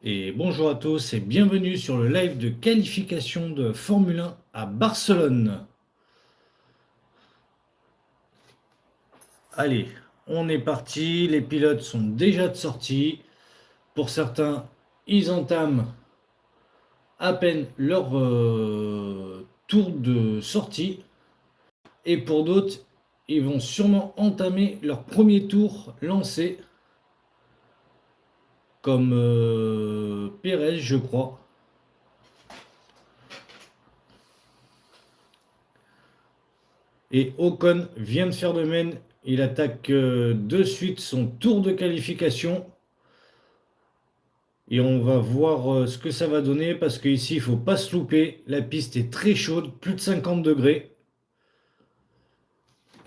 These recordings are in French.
Et bonjour à tous et bienvenue sur le live de qualification de Formule 1 à Barcelone. Allez, on est parti, les pilotes sont déjà de sortie. Pour certains, ils entament à peine leur tour de sortie et pour d'autres, ils vont sûrement entamer leur premier tour lancé comme Pérez, je crois. Et Ocon vient de faire de même. Il attaque de suite son tour de qualification. Et on va voir ce que ça va donner parce qu'ici, il ne faut pas se louper. La piste est très chaude, plus de 50 degrés.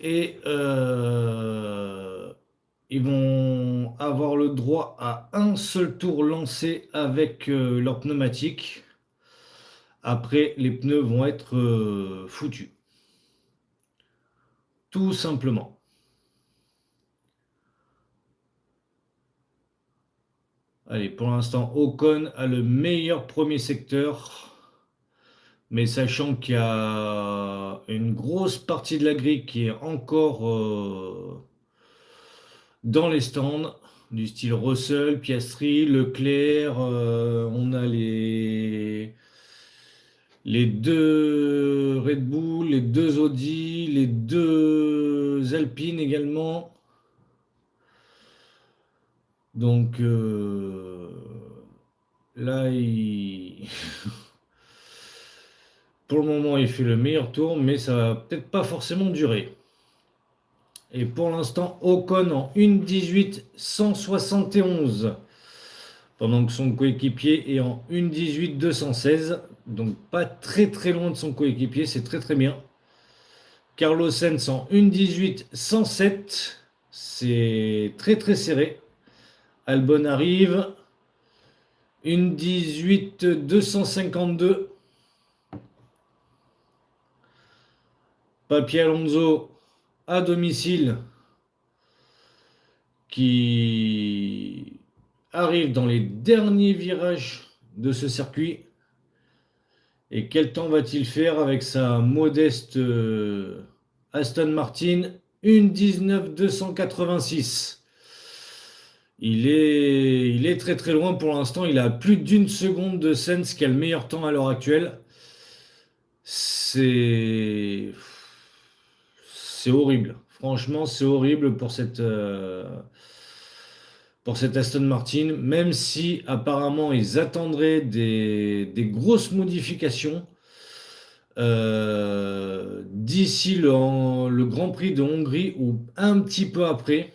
Et ils vont avoir le droit à un seul tour lancé avec leur pneumatique. Après, les pneus vont être foutus. Tout simplement. Allez, pour l'instant, Ocon a le meilleur premier secteur. Mais sachant qu'il y a une grosse partie de la grille qui est encore dans les stands, du style Russell, Piastri, Leclerc, on a les deux Red Bull, les deux Audi, les deux Alpine également. Donc là, pour le moment, il fait le meilleur tour, mais ça va peut-être pas forcément durer. Et pour l'instant, Ocon en 1,18 171. Pendant que son coéquipier est en 1,18 216. Donc pas très très loin de son coéquipier, c'est très très bien. Carlos Sainz en 1,18 107. C'est très très serré. Albon arrive. 1,18 252. Papi Alonso à domicile qui arrive dans les derniers virages de ce circuit. Et quel temps va-t-il faire avec sa modeste Aston Martin? 1,19 286. Il est très très loin pour l'instant. Il a plus d'une seconde de Sens qui a le meilleur temps à l'heure actuelle. C'est c'est horrible. Franchement, c'est horrible pour cette Aston Martin, même si apparemment ils attendraient des grosses modifications d'ici le Grand Prix de Hongrie ou un petit peu après.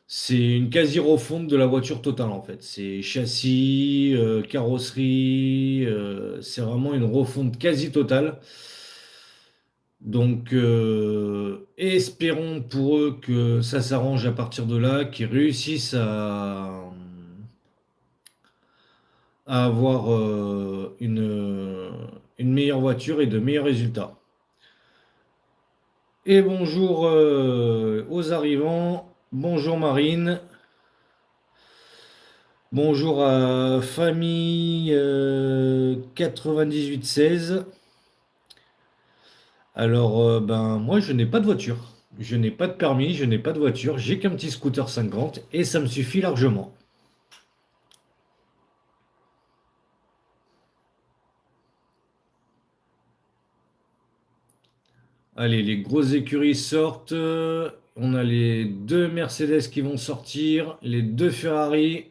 C'est une quasi refonte de la voiture totale en fait. C'est châssis, carrosserie, c'est vraiment une refonte quasi totale. Donc, espérons pour eux que ça s'arrange à partir de là, qu'ils réussissent à avoir une meilleure voiture et de meilleurs résultats. Et bonjour aux arrivants, bonjour Marine, bonjour à famille 9816. Alors, ben moi je n'ai pas de voiture, je n'ai pas de permis, je n'ai pas de voiture, j'ai qu'un petit scooter 50 et ça me suffit largement. Allez, les grosses écuries sortent. On a les deux Mercedes qui vont sortir, les deux Ferrari.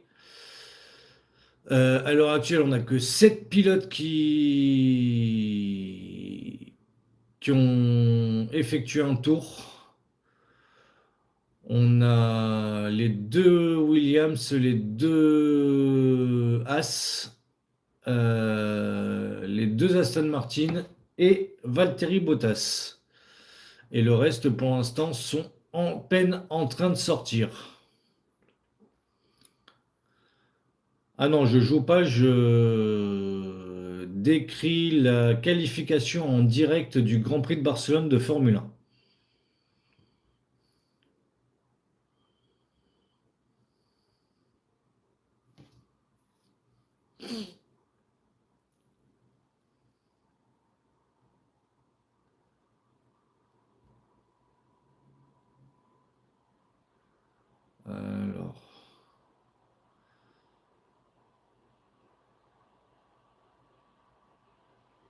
À l'heure actuelle, on n'a que 7 pilotes qui ont effectué un tour. On a les deux Williams, les deux As, les deux Aston Martin et Valtteri Bottas. Et le reste, pour l'instant, sont en peine en train de sortir. Ah non, je joue pas, je décris la qualification en direct du Grand Prix de Barcelone de Formule 1. Alors.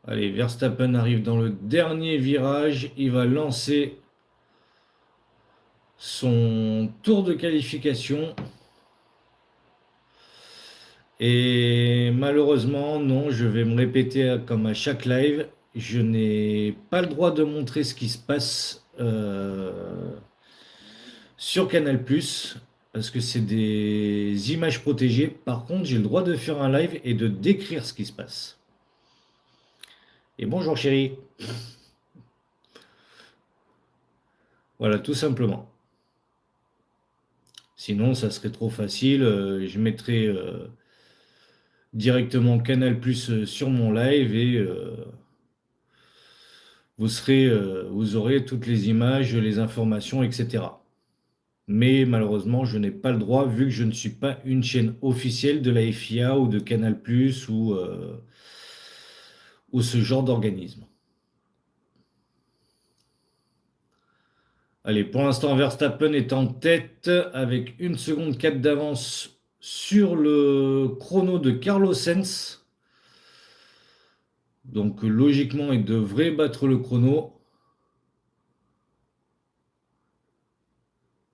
Allez, Verstappen arrive dans le dernier virage. Il va lancer son tour de qualification. Et malheureusement, non, je vais me répéter comme à chaque live. Je n'ai pas le droit de montrer ce qui se passe sur Canal+, parce que c'est des images protégées. Par contre, j'ai le droit de faire un live et de décrire ce qui se passe. Et bonjour chérie. Voilà, tout simplement. Sinon, ça serait trop facile. Je mettrais directement Canal+ sur mon live et vous aurez toutes les images, les informations, etc. Mais malheureusement, je n'ai pas le droit vu que je ne suis pas une chaîne officielle de la FIA ou de Canal+ ou ce genre d'organisme. Allez, pour l'instant, Verstappen est en tête avec 1 seconde 4 d'avance sur le chrono de Carlos Sainz. Donc logiquement, il devrait battre le chrono.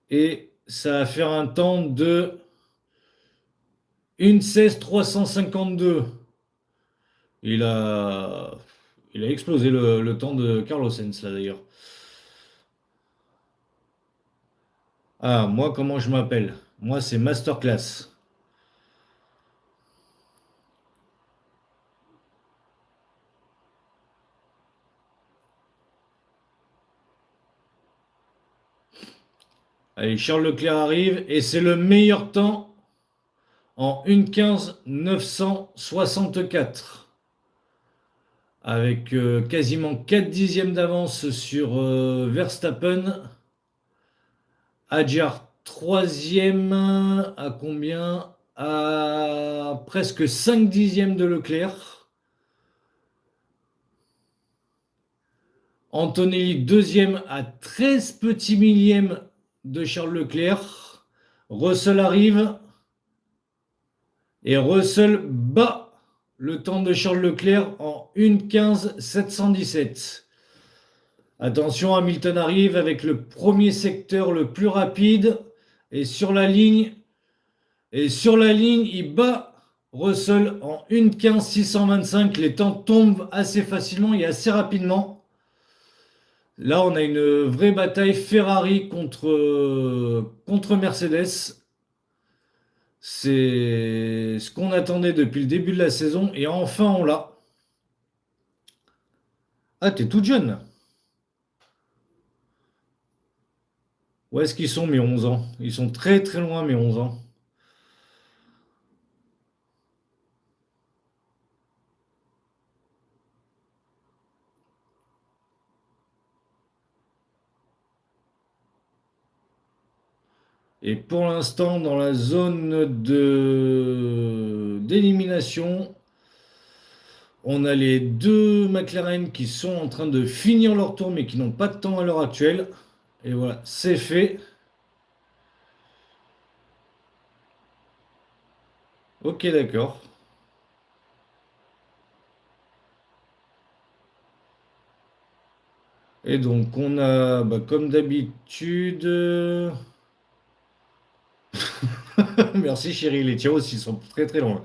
Et ça va faire un temps de 1:16 352. Il a, il a explosé le temps de Carlos Sainz là d'ailleurs. Ah, moi, comment je m'appelle? Moi, c'est Masterclass. Allez, Charles Leclerc arrive et c'est le meilleur temps en 1:15 964. Avec quasiment 4 dixièmes d'avance sur Verstappen. Adjar troisième à combien? À presque 5 dixièmes de Leclerc. Antonelli deuxième à 13 petits millièmes de Charles Leclerc. Russell arrive et Russell bat le temps de Charles Leclerc en 1:15 717. Attention, Hamilton arrive avec le premier secteur le plus rapide et sur la ligne, il bat Russell en 1:15 625. Les temps tombent assez facilement et assez rapidement. Là, on a une vraie bataille Ferrari contre Mercedes. C'est ce qu'on attendait depuis le début de la saison et enfin on l'a. Ah, t'es toute jeune. Où est-ce qu'ils sont mes 11 ans? Ils sont très très loin mes 11 ans. Et pour l'instant, dans la zone d'élimination, on a les deux McLaren qui sont en train de finir leur tour mais qui n'ont pas de temps à l'heure actuelle. Et voilà, c'est fait. Ok, d'accord. Et donc, on a, bah, comme d'habitude. Merci chérie, les tiens aussi sont très très loin.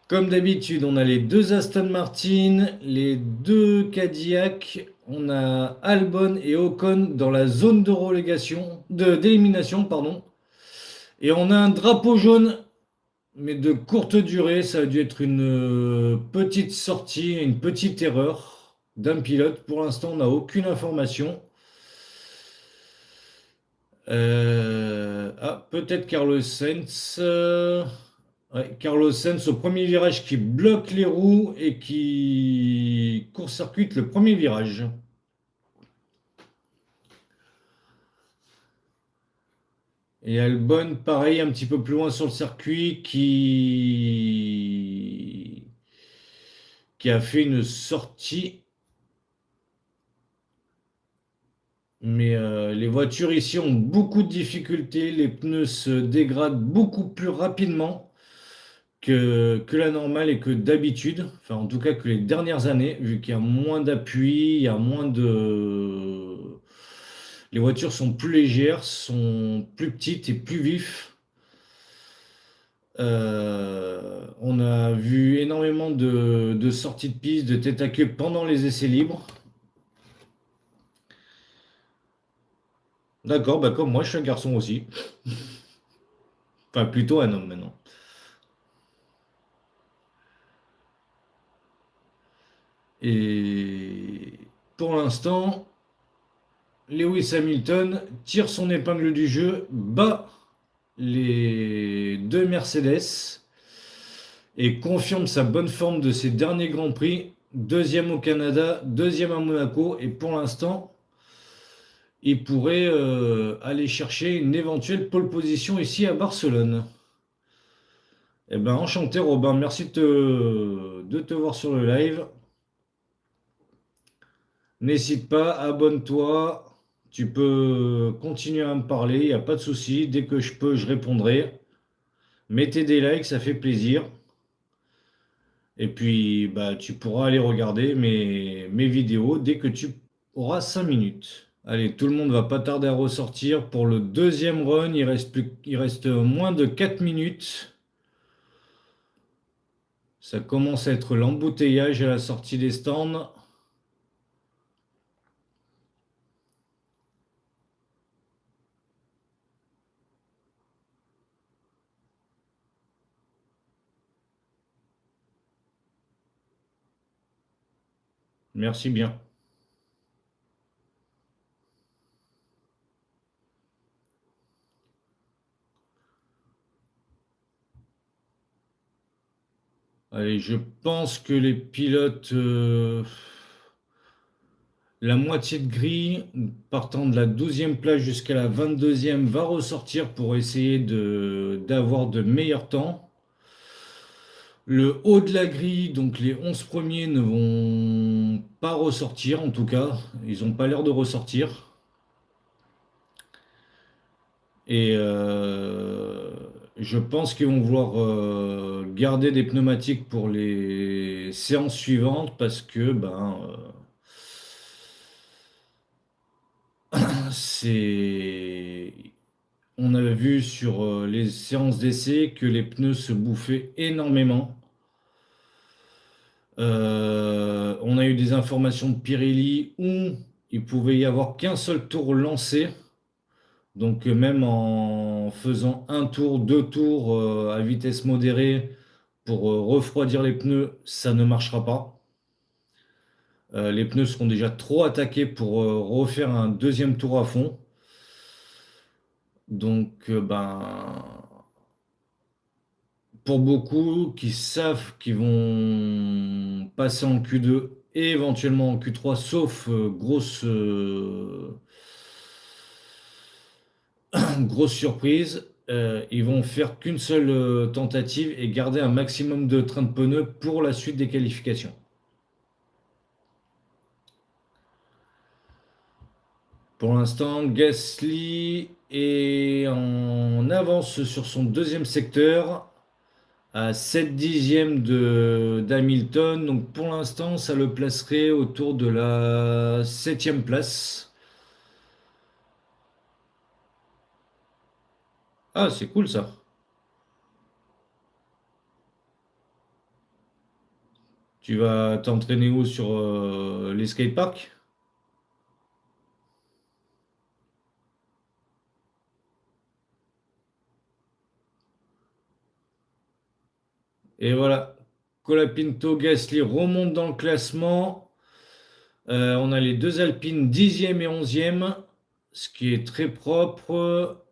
Comme d'habitude, on a les deux Aston Martin, les deux Cadillac, on a Albon et Ocon dans la zone de relégation, d'élimination, pardon. Et on a un drapeau jaune, mais de courte durée. Ça a dû être une petite sortie, une petite erreur d'un pilote. Pour l'instant, on n'a aucune information. Ah, peut-être Carlos Sainz. Ouais, Carlos Sainz au premier virage qui bloque les roues et qui court-circuite le premier virage. Et Albon, pareil, un petit peu plus loin sur le circuit, qui a fait une sortie. Mais les voitures ici ont beaucoup de difficultés. Les pneus se dégradent beaucoup plus rapidement que la normale et que d'habitude. Enfin, en tout cas, que les dernières années, vu qu'il y a moins d'appui, il y a moins de. Les voitures sont plus légères, sont plus petites et plus vives. On a vu énormément de sorties de piste, de tête à queue pendant les essais libres. D'accord, bah comme moi, je suis un garçon aussi. Enfin, plutôt un homme maintenant. Et pour l'instant, Lewis Hamilton tire son épingle du jeu, bat les deux Mercedes et confirme sa bonne forme de ses derniers Grands Prix. Deuxième au Canada, deuxième à Monaco, et pour l'instant, il pourrait aller chercher une éventuelle pole position ici à Barcelone. Eh ben, enchanté Robin, merci de te voir sur le live. N'hésite pas, abonne-toi. Tu peux continuer à me parler, il n'y a pas de souci. Dès que je peux, je répondrai. Mettez des likes, ça fait plaisir. Et puis, bah, tu pourras aller regarder mes vidéos dès que tu auras 5 minutes. Allez, tout le monde va pas tarder à ressortir. Pour le deuxième run, il reste moins de 4 minutes. Ça commence à être l'embouteillage à la sortie des stands. Merci bien. Allez, je pense que les pilotes, la moitié de grille, partant de la 12e place jusqu'à la 22e, va ressortir pour essayer d'avoir de meilleurs temps. Le haut de la grille, donc les 11 premiers, ne vont pas ressortir, en tout cas. Ils n'ont pas l'air de ressortir. Et je pense qu'ils vont vouloir garder des pneumatiques pour les séances suivantes parce que c'est... On avait vu sur les séances d'essai que les pneus se bouffaient énormément. On a eu des informations de Pirelli où il pouvait y avoir qu'un seul tour lancé. Donc même en faisant un tour, deux tours à vitesse modérée pour refroidir les pneus, ça ne marchera pas. Les pneus seront déjà trop attaqués pour refaire un deuxième tour à fond. Donc pour beaucoup qui savent qu'ils vont passer en Q2 et éventuellement en Q3, sauf grosse surprise, ils vont faire qu'une seule tentative et garder un maximum de train de pneus pour la suite des qualifications. Pour l'instant, Gasly est en avance sur son deuxième secteur à 7 dixièmes d'Hamilton. Donc pour l'instant, ça le placerait autour de la 7e place. Ah, c'est cool ça. Tu vas t'entraîner où sur les skateparks? Et voilà, Colapinto, Gasly remonte dans le classement. On a les deux Alpines 10e et 11e, ce qui est très propre.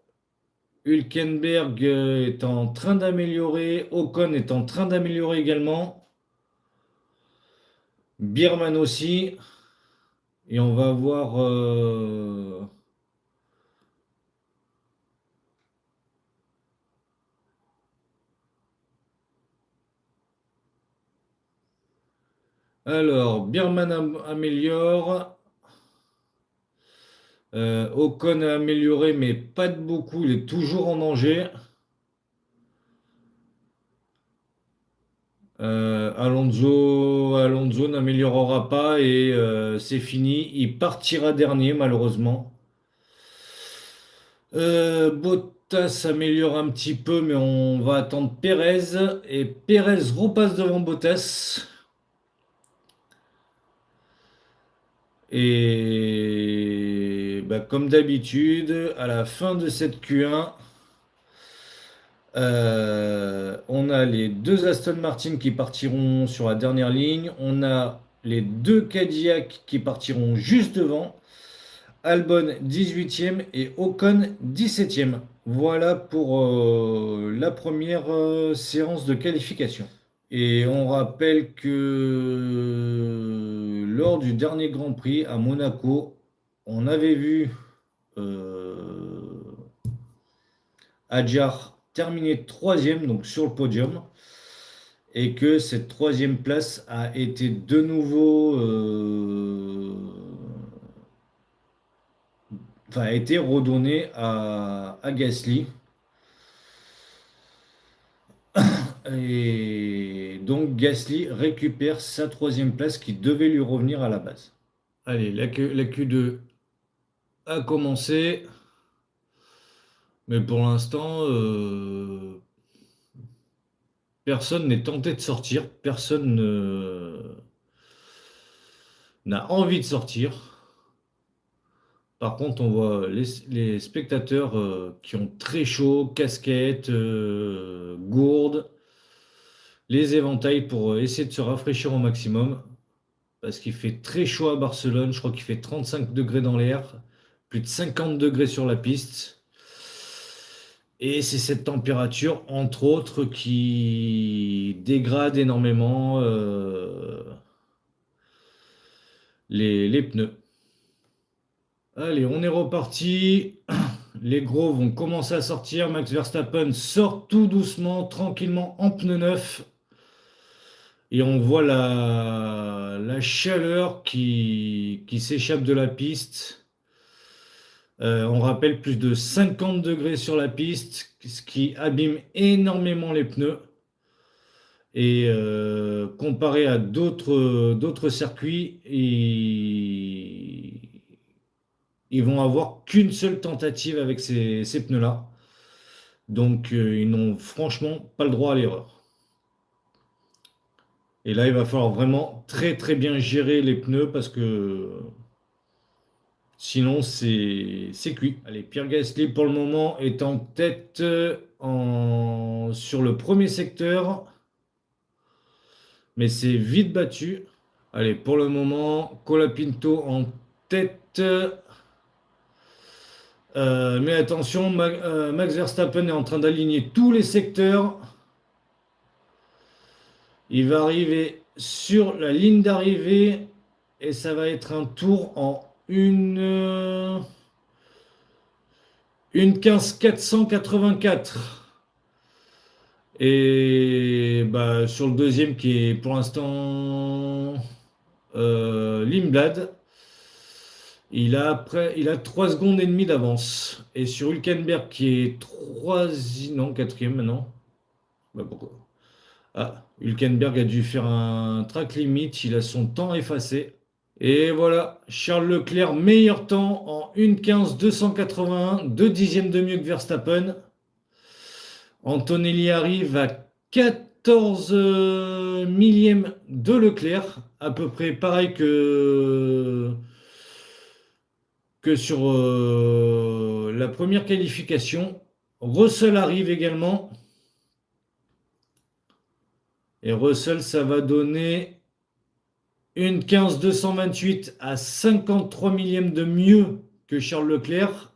Hülkenberg est en train d'améliorer. Ocon est en train d'améliorer également. Bierman aussi. Et on va voir Alors, Birman améliore. Ocon a amélioré, mais pas de beaucoup. Il est toujours en danger. Alonso n'améliorera pas et c'est fini. Il partira dernier, malheureusement. Bottas améliore un petit peu, mais on va attendre Pérez. Et Pérez repasse devant Bottas. Et bah, comme d'habitude, à la fin de cette Q1, on a les deux Aston Martin qui partiront sur la dernière ligne. On a les deux Cadillac qui partiront juste devant. Albon 18e et Ocon 17e. Voilà pour la première séance de qualification. Et on rappelle que lors du dernier Grand Prix à Monaco, on avait vu Adjar terminer troisième, donc sur le podium, et que cette troisième place a été de nouveau, a été redonnée à Gasly. Et donc Gasly récupère sa troisième place qui devait lui revenir à la base. Allez, la Q2 a commencé, mais pour l'instant, personne n'est tenté de sortir, personne n'a envie de sortir. Par contre, on voit les spectateurs qui ont très chaud, casquettes, gourdes, les éventails pour essayer de se rafraîchir au maximum. Parce qu'il fait très chaud à Barcelone. Je crois qu'il fait 35 degrés dans l'air, plus de 50 degrés sur la piste. Et c'est cette température, entre autres, qui dégrade énormément les pneus. Allez, on est reparti. Les gros vont commencer à sortir. Max Verstappen sort tout doucement, tranquillement, en pneu neuf. Et on voit la chaleur qui s'échappe de la piste. On rappelle plus de 50 degrés sur la piste, ce qui abîme énormément les pneus. Et comparé à d'autres circuits, ils vont avoir qu'une seule tentative avec ces pneus-là. Donc ils n'ont franchement pas le droit à l'erreur. Et là, il va falloir vraiment très très bien gérer les pneus parce que sinon c'est cuit. Allez, Pierre Gasly pour le moment est en tête sur le premier secteur, mais c'est vite battu. Allez, pour le moment, Colapinto en tête. Mais attention, Max Verstappen est en train d'aligner tous les secteurs. Il va arriver sur la ligne d'arrivée et ça va être un tour en une 15 484. Et bah, sur le deuxième qui est pour l'instant Limblad, il a 3 secondes et demie d'avance. Et sur Hülkenberg qui est 3, non, quatrième maintenant. Bah, pourquoi? Ah, Hülkenberg a dû faire un track limit, il a son temps effacé. Et voilà, Charles Leclerc, meilleur temps en 1:15 281, 2 dixièmes de mieux que Verstappen. Antonelli arrive à 14 millièmes de Leclerc, à peu près pareil que sur la première qualification. Russell arrive également. Et Russell, ça va donner une 15 228 à 53 millièmes de mieux que Charles Leclerc.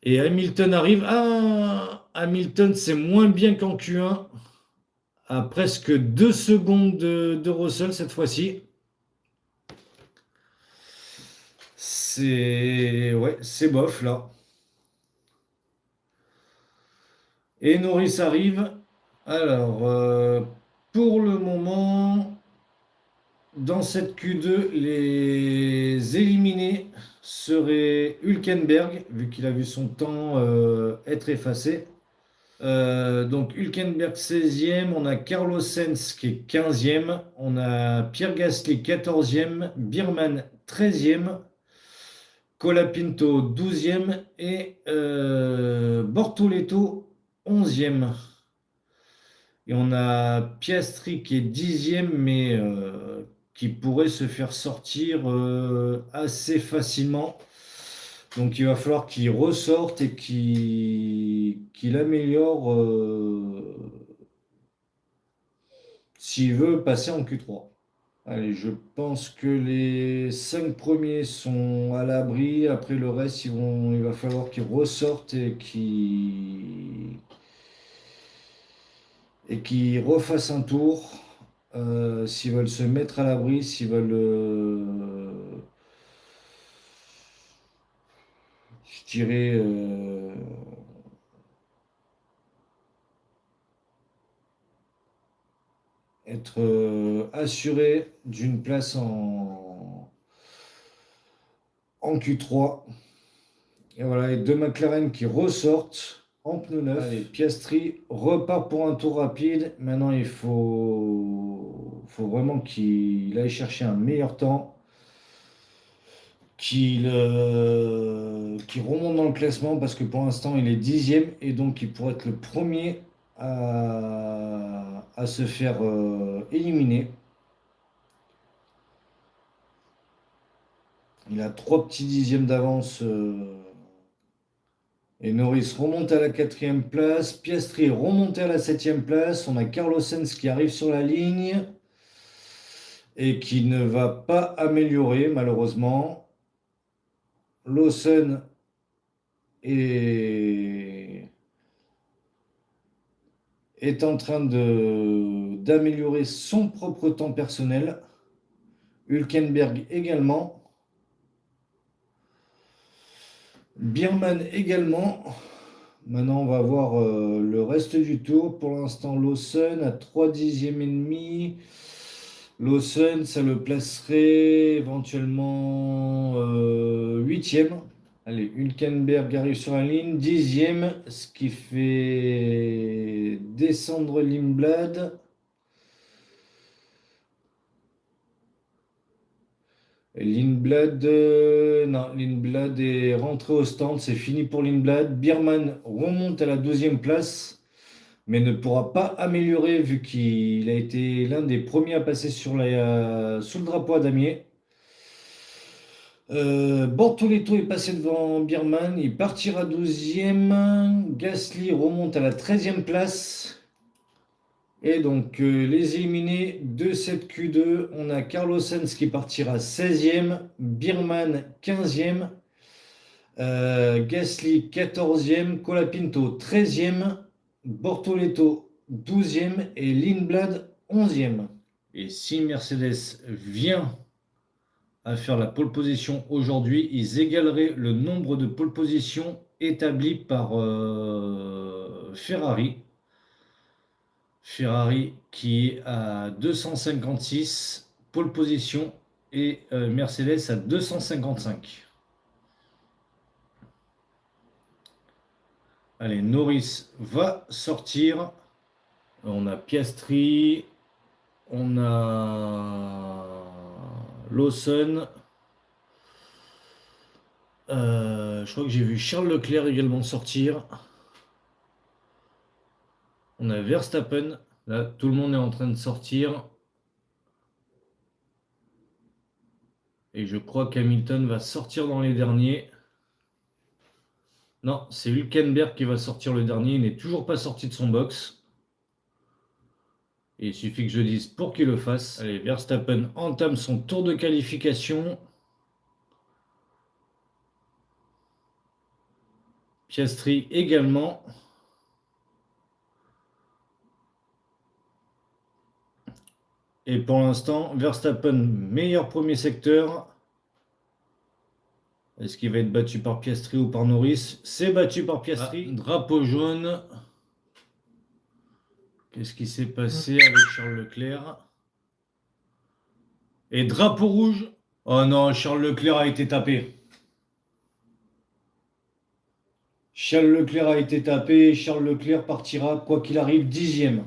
Et Hamilton arrive. Ah, Hamilton, c'est moins bien qu'en Q1. À presque 2 secondes de Russell cette fois-ci. C'est bof là. Et Norris arrive. Alors, pour le moment, dans cette Q2, les éliminés seraient Hülkenberg, vu qu'il a vu son temps être effacé. Donc Hülkenberg 16e, on a Carlos Sainz qui est 15e, on a Pierre Gasly 14e, Birman 13e, Colapinto 12e et Bortoleto 11e. Et on a Piastri qui est 10e, mais qui pourrait se faire sortir assez facilement. Donc il va falloir qu'il ressorte et qu'il améliore s'il veut passer en Q3. Allez, je pense que les 5 premiers sont à l'abri. Après le reste, il va falloir qu'ils ressortent et qu'ils refassent un tour. S'ils veulent se mettre à l'abri, s'ils veulent, je dirais, être assurés d'une place en Q3. Et voilà, les deux McLaren qui ressortent en pneu neuf. Allez, Piastri repart pour un tour rapide. Maintenant, il faut vraiment qu'il aille chercher un meilleur temps, qu'il remonte dans le classement parce que pour l'instant, il est 10e et donc il pourrait être le premier à se faire éliminer. Il a 3 petits dixièmes d'avance. Et Norris remonte à la 4e place. Piastri est remonté à la 7e place. On a Carlos Sainz qui arrive sur la ligne et qui ne va pas améliorer malheureusement. Lawson est en train d'améliorer son propre temps personnel. Hülkenberg également. Birman également. Maintenant, on va voir le reste du tour. Pour l'instant, Lawson à 3 dixièmes et demi. Lawson, ça le placerait éventuellement 8e. Allez, Hülkenberg arrive sur la ligne, 10e, ce qui fait descendre Lindblad. Lindblad, non, Lindblad est rentré au stand, c'est fini pour Lindblad. Birman remonte à la 12e place, mais ne pourra pas améliorer vu qu'il a été l'un des premiers à passer sous le drapeau à damier. Bortoleto est passé devant Birman, il partira 12e. Gasly remonte à la 13e place. Et donc, les éliminés de cette Q2, on a Carlos Sainz qui partira 16e, Birman 15e, Gasly 14e, Colapinto 13e, Bortoleto 12e et Lindblad 11e. Et si Mercedes vient à faire la pole position aujourd'hui, ils égaleraient le nombre de pole positions établi par Ferrari. Ferrari qui est à 256 pole position et Mercedes à 255. Allez, Norris va sortir. On a Piastri, on a Lawson. Je crois que j'ai vu Charles Leclerc également sortir. On a Verstappen. Là, tout le monde est en train de sortir. Et je crois qu'Hamilton va sortir dans les derniers. Non, c'est Hülkenberg qui va sortir le dernier. Il n'est toujours pas sorti de son box. Et il suffit que je dise pour qu'il le fasse. Allez, Verstappen entame son tour de qualification. Piastri également. Et pour l'instant, Verstappen, meilleur premier secteur. Est-ce qu'il va être battu par Piastri ou par Norris? C'est battu par Piastri. Drapeau jaune. Qu'est-ce qui s'est passé avec Charles Leclerc? Et drapeau rouge. Oh non, Charles Leclerc a été tapé. Charles Leclerc a été tapé. Charles Leclerc partira, quoi qu'il arrive, 10e.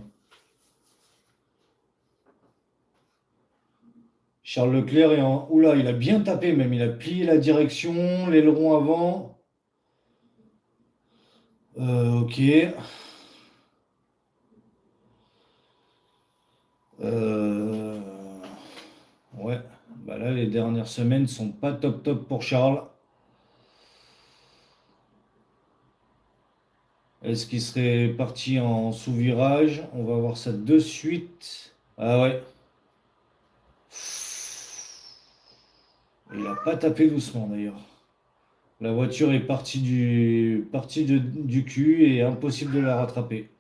Charles Leclerc est en... Oula, il a bien tapé même. Il a plié la direction, l'aileron avant. Ok. Euh, Ouais. Bah là, les dernières semaines sont pas top top pour Charles. Est-ce qu'il serait parti en sous-virage? On va voir ça de suite. Ah ouais. Il a pas tapé doucement d'ailleurs. La voiture est partie du cul et impossible de la rattraper.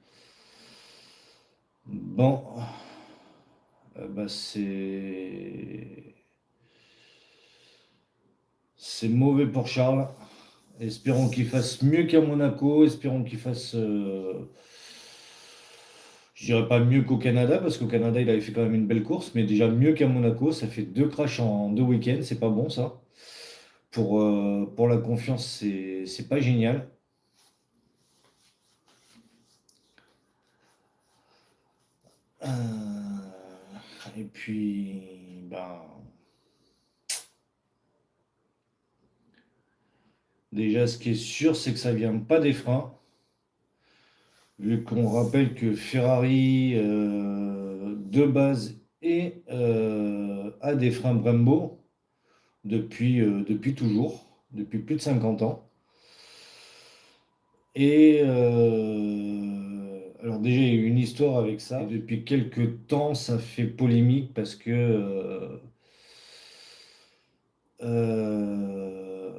Bon, bah c'est mauvais pour Charles. Espérons qu'il fasse mieux qu'à Monaco. Espérons qu'il fasse, je dirais pas mieux qu'au Canada parce qu'au Canada il avait fait quand même une belle course, mais déjà mieux qu'à Monaco. Ça fait 2 crashs en 2 week-ends, c'est pas bon ça. Pour la confiance, c'est pas génial. Et puis, ben, déjà, ce qui est sûr, c'est que ça vient pas des freins. Vu qu'on rappelle que Ferrari, de base, a des freins Brembo depuis toujours, depuis plus de 50 ans. Et alors déjà, il y a eu une histoire avec ça. Et depuis quelques temps, ça fait polémique parce que euh,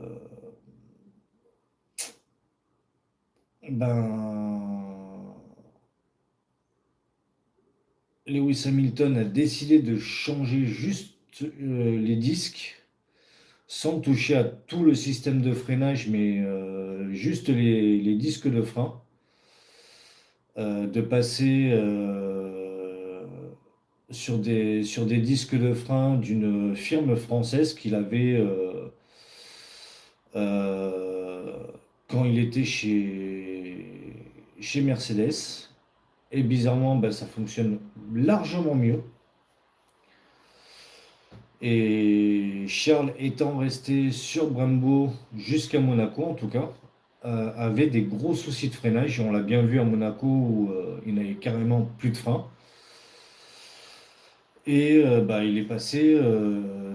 ben, Lewis Hamilton a décidé de changer juste les disques sans toucher à tout le système de freinage, mais juste les disques de frein. De passer sur des disques de frein d'une firme française qu'il avait euh, quand il était chez Mercedes. Et bizarrement, ben, ça fonctionne largement mieux. Et Charles étant resté sur Brembo jusqu'à Monaco, en tout cas, avait des gros soucis de freinage. Et on l'a bien vu à Monaco où il n'avait carrément plus de frein. Et bah, il est passé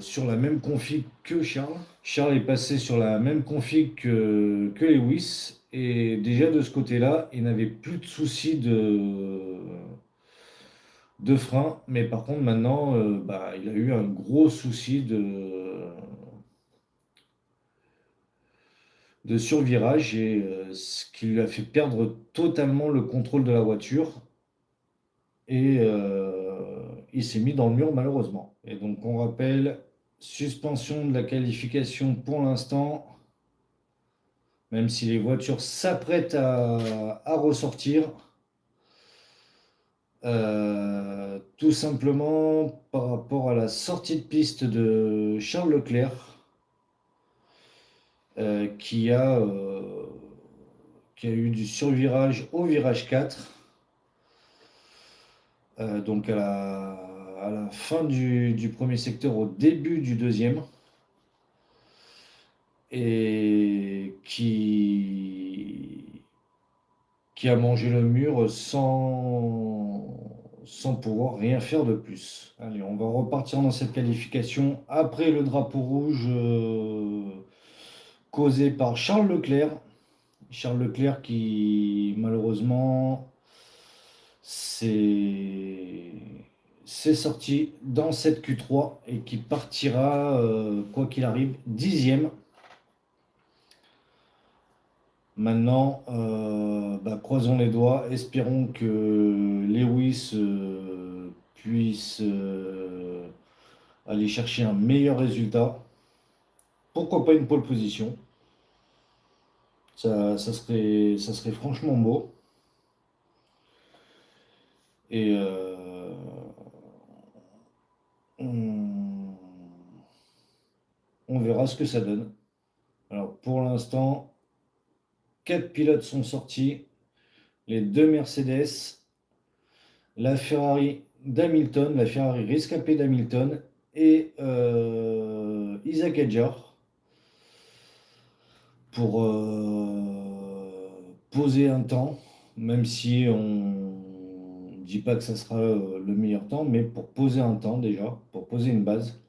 sur la même config que Charles. Charles est passé sur la même config que Lewis. Et déjà de ce côté-là, il n'avait plus de soucis de frein. Mais par contre, maintenant, bah, il a eu un gros souci de survirage et ce qui lui a fait perdre totalement le contrôle de la voiture. Et il s'est mis dans le mur malheureusement. Et donc on rappelle, suspension de la qualification pour l'instant, même si les voitures s'apprêtent à ressortir, tout simplement par rapport à la sortie de piste de Charles Leclerc, euh, qui a, euh, qui a eu du survirage au virage 4. Donc à la fin du premier secteur, au début du deuxième, et qui a mangé le mur sans pouvoir rien faire de plus. Allez, on va repartir dans cette qualification après le drapeau rouge causé par Charles Leclerc. Charles Leclerc qui malheureusement s'est s'est sorti dans cette Q3 et qui partira, quoi qu'il arrive, 10e. Maintenant, bah, croisons les doigts, espérons que Lewis puisse aller chercher un meilleur résultat. Pourquoi pas une pole position? Ça serait franchement beau. Et verra ce que ça donne. Alors pour l'instant, 4 pilotes sont sortis. Les 2 Mercedes, la Ferrari d'Hamilton, la Ferrari rescapée d'Hamilton et Isaac Hadjar pour poser un temps, même si on ne dit pas que ça sera le meilleur temps, mais pour poser un temps déjà, pour poser une base.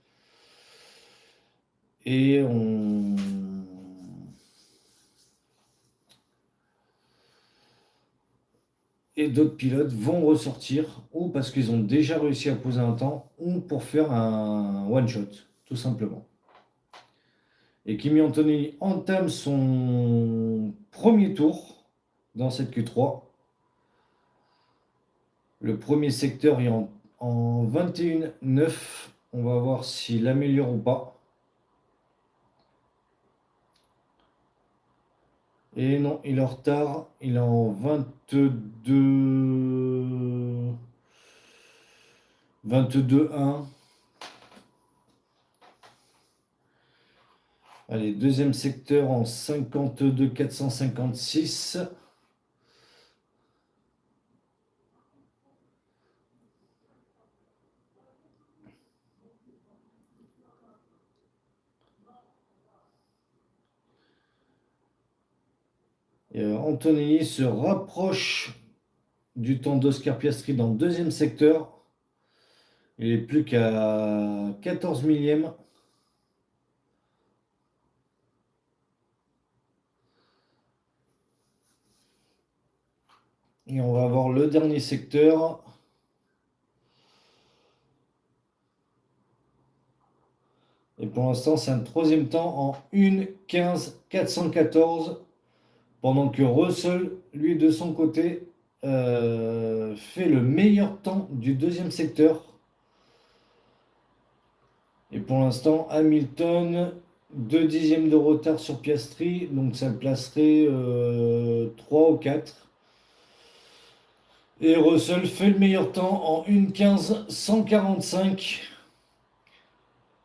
Et d'autres pilotes vont ressortir, ou parce qu'ils ont déjà réussi à poser un temps, ou pour faire un one-shot, tout simplement. Et Kimi Antonelli entame son premier tour dans cette Q3. Le premier secteur est en 21,9. On va voir s'il améliore ou pas. Et non, il est en retard. Il est en 22,1. Allez, deuxième secteur en 52,456. Et Antonelli se rapproche du temps d'Oscar Piastri dans le deuxième secteur. Il n'est plus qu'à 14 millièmes. Et on va voir le dernier secteur. Et pour l'instant, c'est un troisième temps en 1,15,414. Pendant que Russell, lui, de son côté, fait le meilleur temps du deuxième secteur. Et pour l'instant, Hamilton, 2 dixièmes de retard sur Piastri. Donc ça le placerait 3 ou 4. Et Russell fait le meilleur temps en 1,15,145.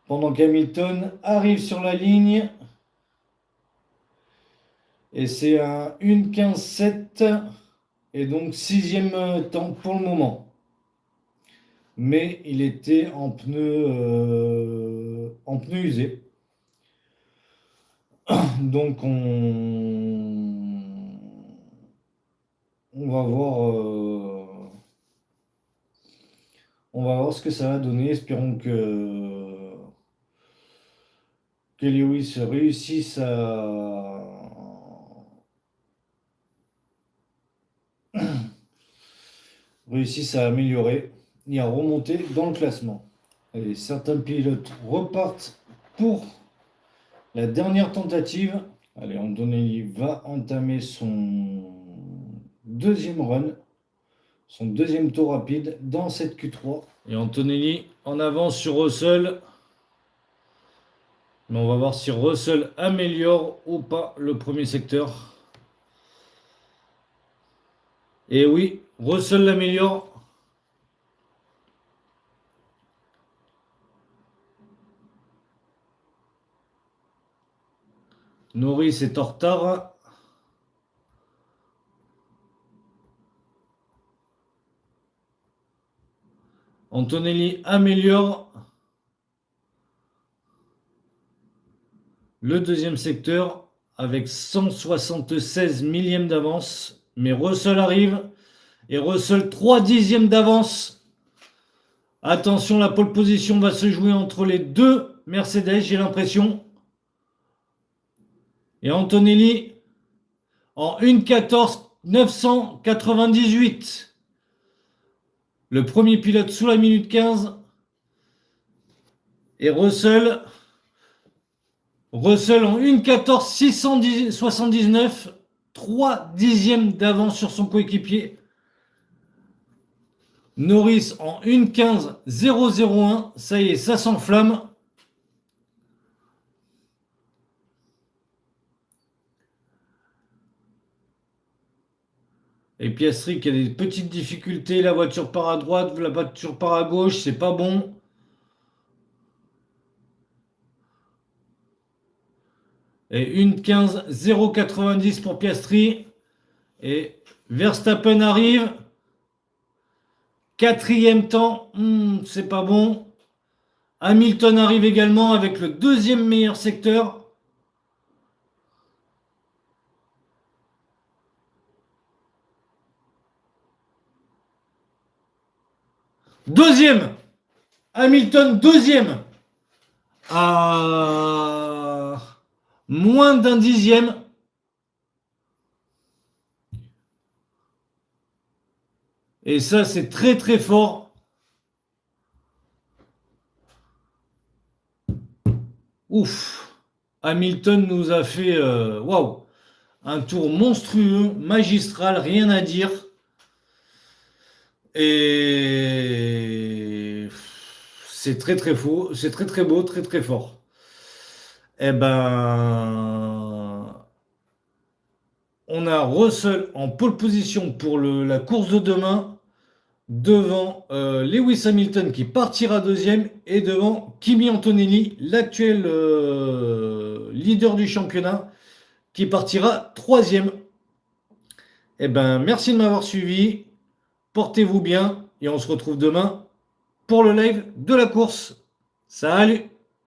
Pendant qu'Hamilton arrive sur la ligne. Et c'est un 1,15,7. Et donc sixième temps pour le moment. Mais il était en pneu usé. Donc on va voir ce que ça va donner. Espérons que Lewis réussisse à améliorer et à remonter dans le classement. Allez, certains pilotes repartent pour la dernière tentative. Allez, Antonelli va entamer son deuxième run, son deuxième tour rapide dans cette Q3. Et Antonelli en avance sur Russell. Mais on va voir si Russell améliore ou pas le premier secteur. Et oui, Russell l'améliore. Norris est en retard. Antonelli améliore le deuxième secteur avec 176 millièmes d'avance. Mais Russell arrive et Russell 3 dixièmes d'avance. Attention, la pole position va se jouer entre les deux Mercedes, j'ai l'impression. Et Antonelli en 1,14,998. Le premier pilote sous la minute 15. Et Russell en 1,14,679. 3 dixièmes d'avance sur son coéquipier. Norris en 1,15,001. Ça y est, ça s'enflamme. Et Piastri qui a des petites difficultés. La voiture part à droite, la voiture part à gauche. C'est pas bon. Et 1,15,090 pour Piastri. Et Verstappen arrive. Quatrième temps, c'est pas bon. Hamilton arrive également avec le deuxième meilleur secteur. Deuxième. Hamilton deuxième. À moins d'un dixième. Et ça, c'est très très fort. Ouf. Hamilton nous a fait waouh, un tour monstrueux, magistral, rien à dire. Et c'est très très faux, c'est très très beau, très très fort. Eh ben, on a Russell en pole position pour la course de demain, devant Lewis Hamilton qui partira deuxième et devant Kimi Antonelli, l'actuel leader du championnat, qui partira troisième. Eh ben, merci de m'avoir suivi. Portez-vous bien et on se retrouve demain pour le live de la course. Salut!